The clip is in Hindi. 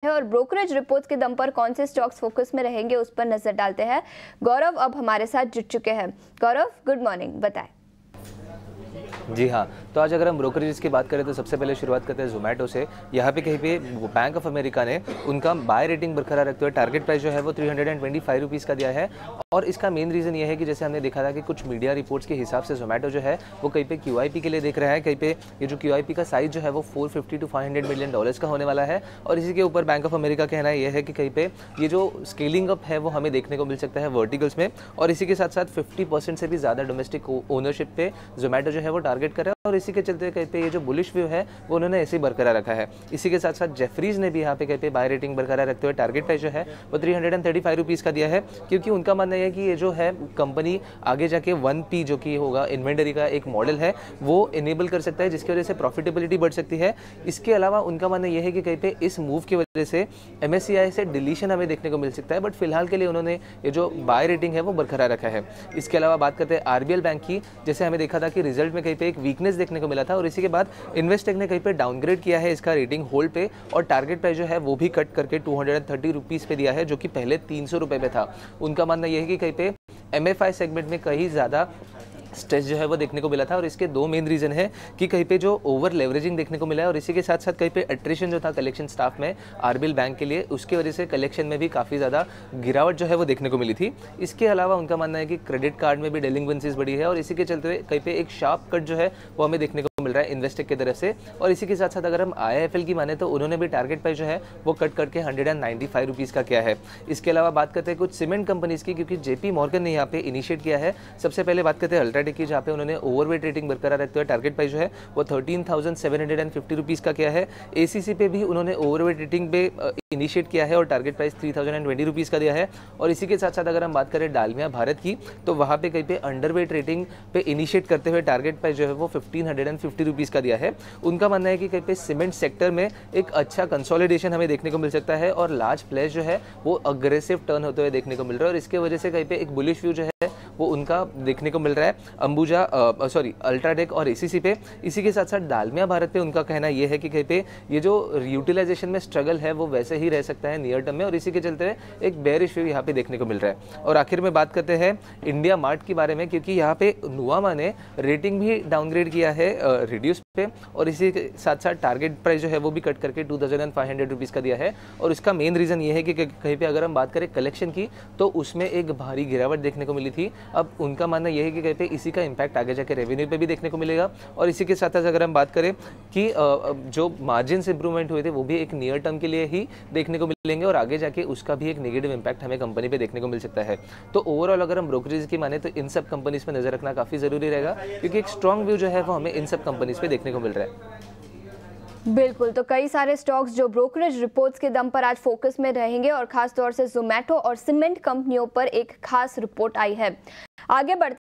है और ब्रोकरेज रिपोर्ट्स के दम पर कौन से स्टॉक्स फोकस में रहेंगे उस पर नजर डालते हैं। गौरव अब हमारे साथ जुड़ चुके हैं। गौरव, गुड मॉर्निंग, बताएं। जी हाँ, तो आज अगर हम ब्रोकरेज की बात करें तो सबसे पहले शुरुआत करते हैं जोमेटो से। यहाँ पे कहीं पे बैंक ऑफ अमेरिका ने उनका बाय रेटिंग बरकरार रखते हुए टारगेट प्राइस जो है वो 325 रुपीज़ का दिया है। और इसका मेन रीज़न ये है कि जैसे हमने देखा था कि कुछ मीडिया रिपोर्ट्स के हिसाब से जोमेटो जो है वो कहीं पे QIP के लिए देख रहा है। कहीं पे ये जो QIP का साइज़ जो है वो $450 to $500 मिलियन का होने वाला है। और इसी के ऊपर बैंक ऑफ अमेरिका का कहना यह है कि कहीं पे ये जो स्केलिंग अप है वो हमें देखने को मिल सकता है वर्टिकल्स में। और इसी के साथ साथ 50% से भी ज़्यादा डोमेस्टिक ओनरशिप पे जोमेटो जो है वो टारगेट कर रहा है। और इसी के चलते कहीं पे ये जो बुलिश व्यू है वो उन्होंने ऐसे ही बरकरार रखा है। इसी के साथ साथ जेफरीज ने भी यहाँ पे कहीं पे बाय रेटिंग बरकरार रखते हुए टारगेट प्राइस जो है वो 335 रुपीज़ का दिया है, क्योंकि उनका मानना है कि ये जो है कंपनी आगे जाके 1P जो कि होगा इन्वेंटरी का एक मॉडल है वो इनेबल कर सकता है, जिसकी वजह से प्रॉफिटेबिलिटी बढ़ सकती है। इसके अलावा उनका मानना यह है कि कहीं पे इस मूव की वजह से MSCI से डिलीशन हमें देखने को मिल सकता है, बट फिलहाल के लिए उन्होंने ये जो बाय रेटिंग है वो बरकरार रखा है। इसके अलावा बात करते हैं RBL बैंक की। जैसे हमें देखा था कि रिजल्ट में कहीं पे एक वीकनेस देखने को मिला था और इसी के बाद इन्वेस्टेक ने कहीं पे डाउनग्रेड किया है इसका रेटिंग होल्ड पे, और टारगेट प्राइस जो है वो भी कट करके 230 रुपीज़ पे दिया है, जो कि पहले 300 रुपये पे था। उनका मानना यह है कि कहीं पे MFI सेगमेंट में कहीं ज़्यादा स्ट्रेस जो है वो देखने को मिला था। और इसके दो मेन रीज़न है कि कहीं पे जो ओवर लेवरेजिंग देखने को मिला है और इसी के साथ साथ कहीं पे अट्रिशन जो था कलेक्शन स्टाफ में RBL बैंक के लिए, उसकी वजह से कलेक्शन में भी काफ़ी ज़्यादा गिरावट जो है वो देखने को मिली थी। इसके अलावा उनका मानना है कि क्रेडिट कार्ड में भी डेलिंक्वेंसीज बढ़ी है और इसी के चलते हुए कहीं पे एक शार्प कट जो है वो हमें देखने को मिल रहा है इन्वेस्टेक की तरफ से। और इसी के साथ साथ अगर हम IIFL की माने तो उन्होंने भी टारगेट प्राइस जो है वो कट करके 195 रुपीज़ का किया है। इसके अलावा बात करते हैं कुछ सीमेंट कंपनीज की, क्योंकि JP मॉर्गन ने यहाँ पे इनिशिएट किया है। सबसे पहले बात करते हैं अल्ट्राटेक की, जहाँ पे उन्होंने ओवरवेट रेटिंग बरकरार रखते हुए टारगेट प्राइस जो है वो 13,750 रुपीज़ का किया है। ACC पे भी उन्होंने ओवरवेट रेटिंग पे इनिशिएट किया है और टारगेट प्राइस 3020 रुपीज़ का दिया है। और इसी के साथ साथ अगर हम बात करें डालमिया भारत की, तो वहाँ पे कहीं पे अंडरवेट रेटिंग पे इनिशिएट करते हुए टारगेट प्राइस जो है वो 1550 रुपीज़ का दिया है। उनका मानना है कि कहीं पे सीमेंट सेक्टर में एक अच्छा कंसोलिडेशन हमें देखने को मिल सकता है और लार्ज प्लेयर्स जो है वो अग्रेसिव टर्न होते हुए देखने को मिल रहा है, और इसके वजह से कहीं पे एक बुलिश व्यू जो है वो उनका देखने को मिल रहा है अंबुजा अल्ट्राटेक और ACC पे। इसी के साथ साथ डालमिया भारत पे उनका कहना यह है कि कहीं पे ये जो यूटिलाइजेशन में स्ट्रगल है वो वैसे ही रह सकता है नियर टर्म में, और इसी के चलते एक बेयरिश व्यू यहाँ पे देखने को मिल रहा है। और आखिर में बात करते हैं इंडिया मार्ट के बारे में, क्योंकि यहाँ पे नुआमा ने रेटिंग भी डाउनग्रेड किया है रिड्यूस पे, और इसी के साथ साथ टारगेट प्राइस जो है वो भी कट करके 2500 रुपीज़ का दिया है। और इसका मेन रीज़न ये है कि कहीं पे अगर हम बात करें कलेक्शन की तो उसमें एक भारी गिरावट देखने को मिली थी। अब उनका मानना यह है कि कहीं पे इसी का इम्पैक्ट आगे जाके रेवेन्यू पे भी देखने को मिलेगा। और इसी के साथ साथ अगर हम बात करें कि जो मार्जिन इंप्रूवमेंट हुए थे वो भी एक नियर टर्म के लिए ही देखने को मिलेंगे, और आगे जाके उसका भी एक नेगेटिव इम्पैक्ट हमें कंपनी पे देखने को मिल सकता है। तो ओवरऑल अगर हम ब्रोकरेज की माने तो इन सब कंपनीज पे नजर रखना काफ़ी ज़रूरी रहेगा, क्योंकि एक स्ट्रॉन्ग व्यू जो है वो हमें इन सब कंपनीज पे देखने को मिल रहा है। बिल्कुल, तो कई सारे स्टॉक्स जो ब्रोकरेज रिपोर्ट्स के दम पर आज फोकस में रहेंगे और खास तौर से जोमेटो और सीमेंट कंपनियों पर एक खास रिपोर्ट आई है। आगे बढ़ते